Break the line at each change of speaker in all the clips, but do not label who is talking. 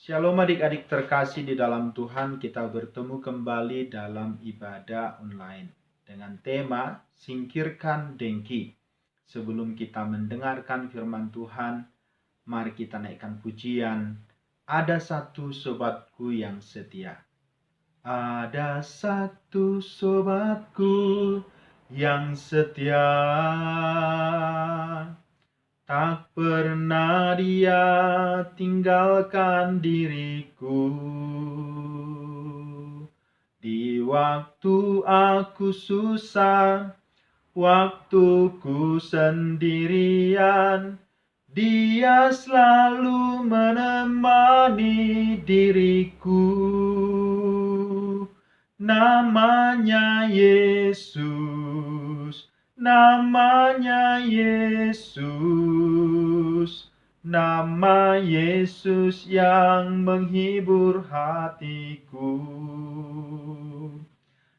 Shalom adik-adik terkasih di dalam Tuhan, kita bertemu kembali dalam ibadah online dengan tema Singkirkan Dengki. Sebelum kita mendengarkan firman Tuhan, mari kita naikkan pujian. Ada satu sobatku yang setia. Ada satu sobatku yang setia. Tak pernah dia tinggalkan diriku. Di waktu aku susah, waktuku sendirian, dia selalu menemani diriku. Namanya Yesus. Namanya Yesus, nama Yesus yang menghibur hatiku.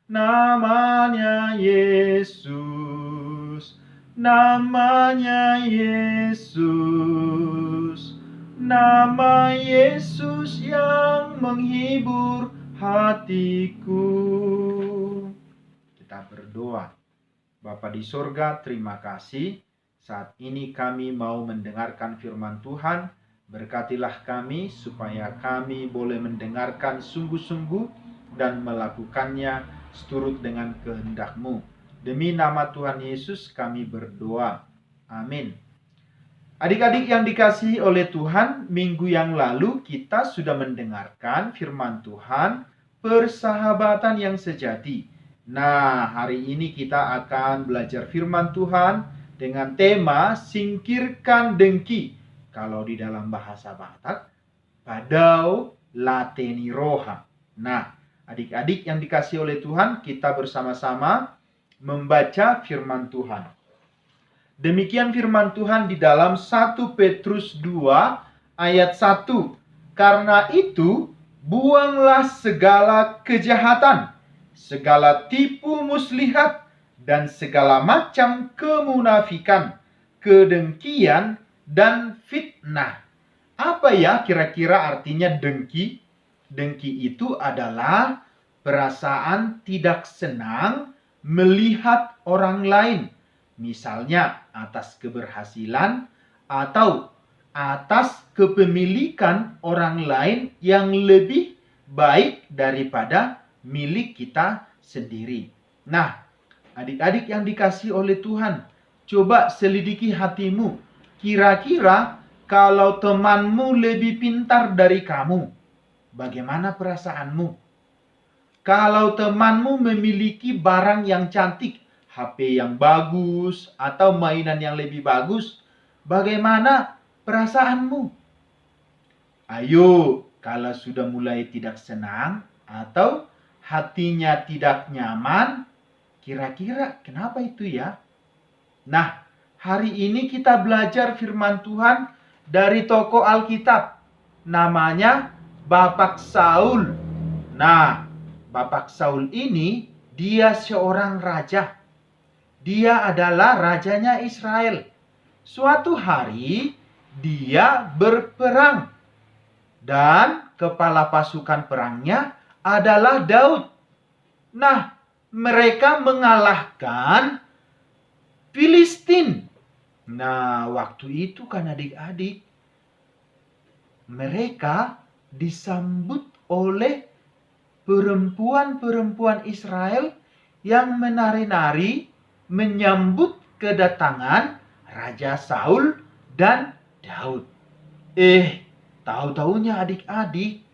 Namanya Yesus, namanya Yesus, nama Yesus yang menghibur hatiku. Kita berdoa. Bapa di sorga, terima kasih. Saat ini kami mau mendengarkan firman Tuhan. Berkatilah kami supaya kami boleh mendengarkan sungguh-sungguh dan melakukannya seturut dengan kehendak-Mu. Demi nama Tuhan Yesus kami berdoa. Amin. Adik-adik yang dikasihi oleh Tuhan, minggu yang lalu kita sudah mendengarkan firman Tuhan, persahabatan yang sejati. Nah, hari ini kita akan belajar firman Tuhan dengan tema Singkirkan Dengki. Kalau di dalam bahasa Batak, Padau lateni roha. Nah, adik-adik yang dikasihi oleh Tuhan, kita bersama-sama membaca firman Tuhan. Demikian firman Tuhan di dalam 1 Petrus 2 ayat 1. Karena itu, buanglah segala kejahatan, segala tipu muslihat, dan segala macam kemunafikan, kedengkian, dan fitnah. Apa ya kira-kira artinya dengki? Dengki itu adalah perasaan tidak senang melihat orang lain. Misalnya atas keberhasilan atau atas kepemilikan orang lain yang lebih baik daripada milik kita sendiri. Nah, adik-adik yang dikasihi oleh Tuhan, coba selidiki hatimu. Kira-kira kalau temanmu lebih pintar dari kamu, bagaimana perasaanmu? Kalau temanmu memiliki barang yang cantik, HP yang bagus, atau mainan yang lebih bagus, bagaimana perasaanmu? Ayo, kalau sudah mulai tidak senang atau hatinya tidak nyaman, kira-kira kenapa itu ya? Nah, hari ini kita belajar firman Tuhan dari tokoh Alkitab. Namanya Bapak Saul. Nah, Bapak Saul ini dia seorang raja. Dia adalah rajanya Israel. Suatu hari dia berperang. Dan kepala pasukan perangnya adalah Daud. Nah, mereka mengalahkan Filistin. Nah, waktu itu kan adik-adik, mereka disambut oleh perempuan-perempuan Israel yang menari-nari menyambut kedatangan Raja Saul dan Daud. Tahu-tahunya adik-adik,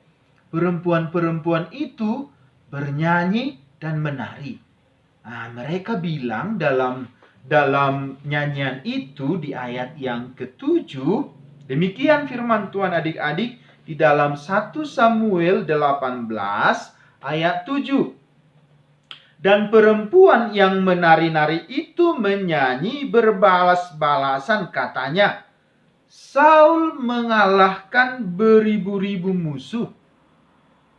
perempuan-perempuan itu bernyanyi dan menari. Nah, mereka bilang dalam nyanyian itu di ayat yang ke-7, demikian firman Tuhan adik-adik di dalam 1 Samuel 18 ayat 7. Dan perempuan yang menari-nari itu menyanyi berbalas-balasan, katanya, Saul mengalahkan beribu-ribu musuh.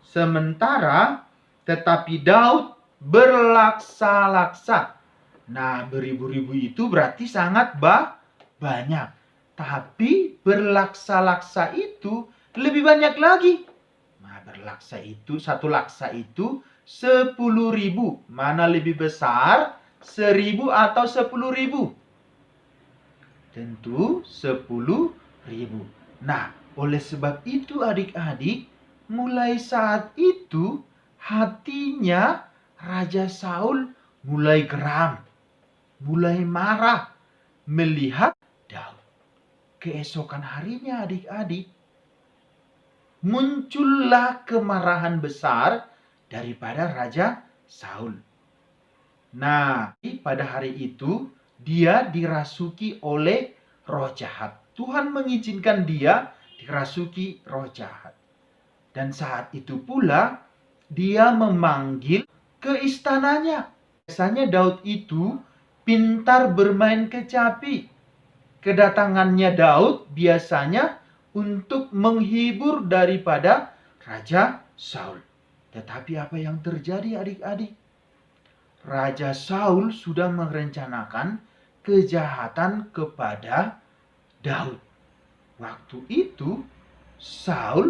Sementara tetapi Daud berlaksa-laksa. Nah, beribu-ribu itu berarti sangat banyak. Tapi berlaksa-laksa itu lebih banyak lagi. Nah, satu laksa itu 10.000. Mana lebih besar, 1.000 atau 10.000? Tentu 10.000. Nah, oleh sebab itu adik-adik, mulai saat itu hatinya Raja Saul mulai geram, mulai marah melihat Daud. Keesokan harinya adik-adik, muncullah kemarahan besar daripada Raja Saul. Nah, pada hari itu dia dirasuki oleh roh jahat. Tuhan mengizinkan dia dirasuki roh jahat. Dan saat itu pula dia memanggil ke istananya. Biasanya Daud itu pintar bermain kecapi. Kedatangannya Daud biasanya untuk menghibur daripada Raja Saul. Tetapi apa yang terjadi adik-adik? Raja Saul sudah merencanakan kejahatan kepada Daud. Waktu itu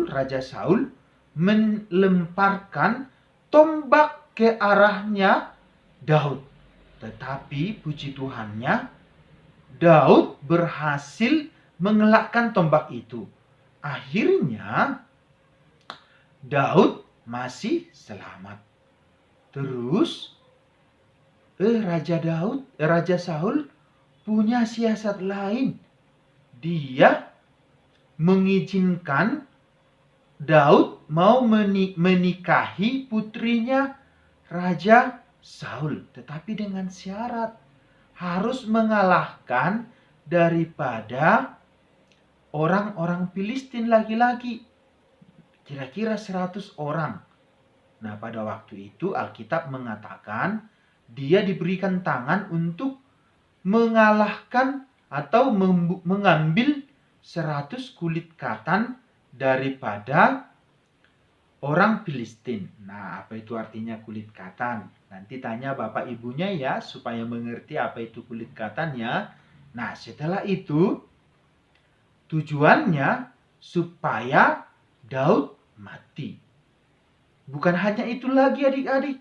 Raja Saul melemparkan tombak ke arahnya Daud. Tetapi puji Tuhannya, Daud berhasil mengelakkan tombak itu. Akhirnya Daud masih selamat. Terus Raja Saul punya siasat lain. Dia mengizinkan Daud mau menikahi putrinya Raja Saul, tetapi dengan syarat harus mengalahkan daripada orang-orang Filistin laki-laki, kira-kira 100 orang. Nah, pada waktu itu Alkitab mengatakan dia diberikan tangan untuk mengalahkan atau mengambil 100 kulit katan daripada orang Filistin. Nah, apa itu artinya kulit katan? Nanti tanya bapak ibunya ya, supaya mengerti apa itu kulit katan ya. Nah, setelah itu tujuannya supaya Daud mati. Bukan hanya itu lagi adik-adik.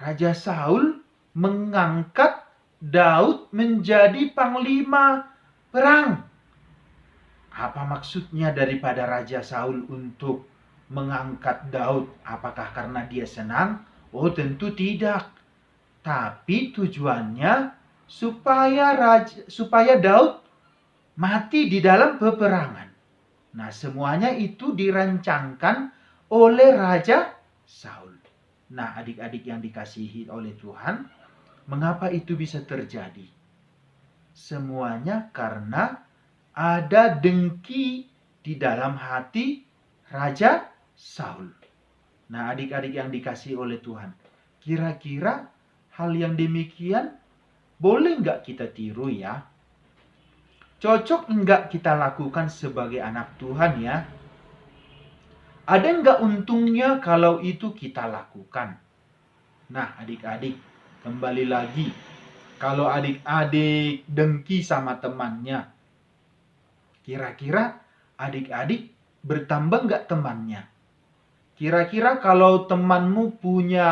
Raja Saul mengangkat Daud menjadi panglima perang. Apa maksudnya daripada Raja Saul untuk mengangkat Daud? Apakah karena dia senang? Oh, tentu tidak. Tapi tujuannya supaya Daud mati di dalam peperangan. Nah, semuanya itu dirancangkan oleh Raja Saul. Nah, adik-adik yang dikasihi oleh Tuhan, mengapa itu bisa terjadi? Semuanya karena ada dengki di dalam hati Raja Saul. Nah, adik-adik yang dikasihi oleh Tuhan, kira-kira hal yang demikian boleh nggak kita tiru ya? Cocok nggak kita lakukan sebagai anak Tuhan ya? Ada nggak untungnya kalau itu kita lakukan? Nah, adik-adik, kembali lagi. Kalau adik-adik dengki sama temannya, kira-kira adik-adik bertambah nggak temannya? Kira-kira kalau temanmu punya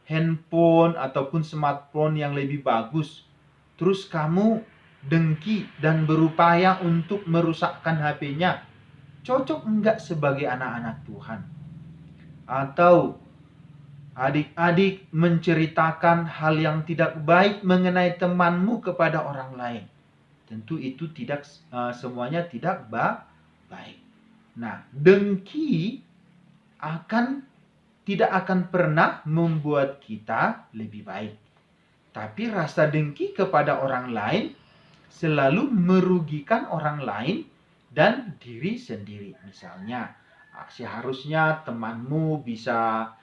handphone ataupun smartphone yang lebih bagus, terus kamu dengki dan berupaya untuk merusakkan HP-nya, cocok enggak sebagai anak-anak Tuhan? Atau adik-adik menceritakan hal yang tidak baik mengenai temanmu kepada orang lain, tentu itu semuanya tidak baik. Nah, dengki tidak akan pernah membuat kita lebih baik. Tapi rasa dengki kepada orang lain selalu merugikan orang lain dan diri sendiri. Misalnya, seharusnya temanmu bisa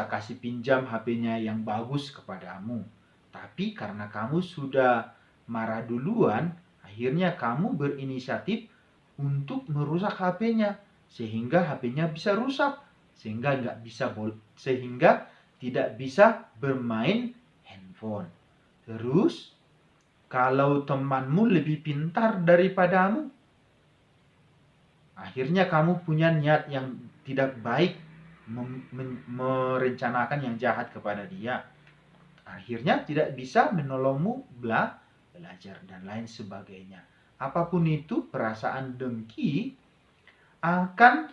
kasih pinjam HP-nya yang bagus kepadamu. Tapi karena kamu sudah marah duluan, akhirnya kamu berinisiatif untuk merusak HP-nya, sehingga HP-nya bisa rusak, sehingga tidak bisa bermain handphone. Terus kalau temanmu lebih pintar daripadamu, Akhirnya kamu punya niat yang tidak baik, merencanakan yang jahat kepada dia. Akhirnya tidak bisa menolongmu belajar dan lain sebagainya. Apapun itu, perasaan dengki akan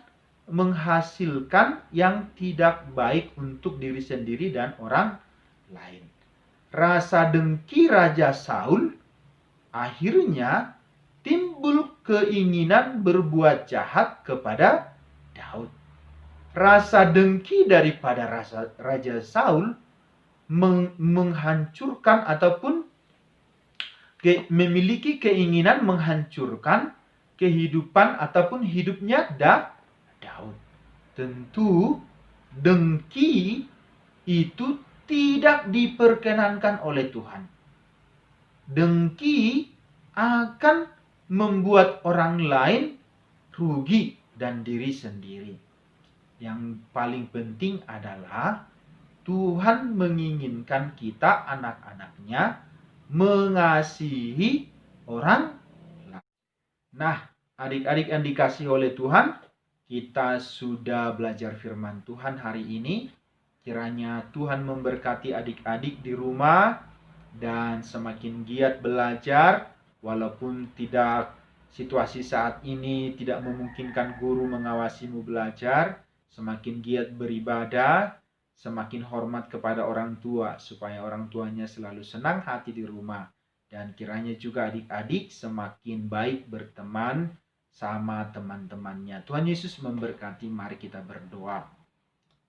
menghasilkan yang tidak baik untuk diri sendiri dan orang lain. Rasa dengki Raja Saul akhirnya timbul keinginan berbuat jahat kepada Daud. Rasa dengki daripada Raja Saul menghancurkan ataupun memiliki keinginan menghancurkan kehidupan ataupun hidupnya Daud. Tentu dengki itu tidak diperkenankan oleh Tuhan. Dengki akan membuat orang lain rugi dan diri sendiri. Yang paling penting adalah Tuhan menginginkan kita, anak-anaknya, mengasihi orang lain. Nah, adik-adik yang dikasihi oleh Tuhan, kita sudah belajar firman Tuhan hari ini. Kiranya Tuhan memberkati adik-adik di rumah dan semakin giat belajar, walaupun tidak situasi saat ini tidak memungkinkan guru mengawasimu belajar, semakin giat beribadah, semakin hormat kepada orang tua, supaya orang tuanya selalu senang hati di rumah. Dan kiranya juga adik-adik semakin baik berteman sama teman-temannya. Tuhan Yesus memberkati. Mari kita berdoa.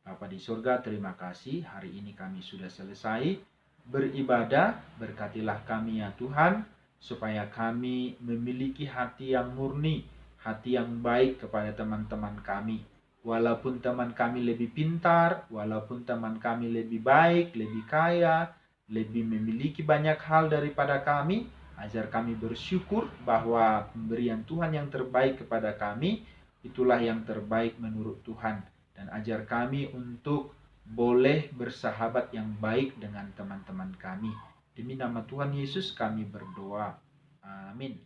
Bapa di surga, terima kasih hari ini kami sudah selesai beribadah. Berkatilah kami ya Tuhan, supaya kami memiliki hati yang murni, hati yang baik kepada teman-teman kami. Walaupun teman kami lebih pintar, walaupun teman kami lebih baik, lebih kaya, lebih memiliki banyak hal daripada kami, ajar kami bersyukur bahwa pemberian Tuhan yang terbaik kepada kami, itulah yang terbaik menurut Tuhan. Dan ajar kami untuk boleh bersahabat yang baik dengan teman-teman kami. Demi nama Tuhan Yesus kami berdoa. Amin.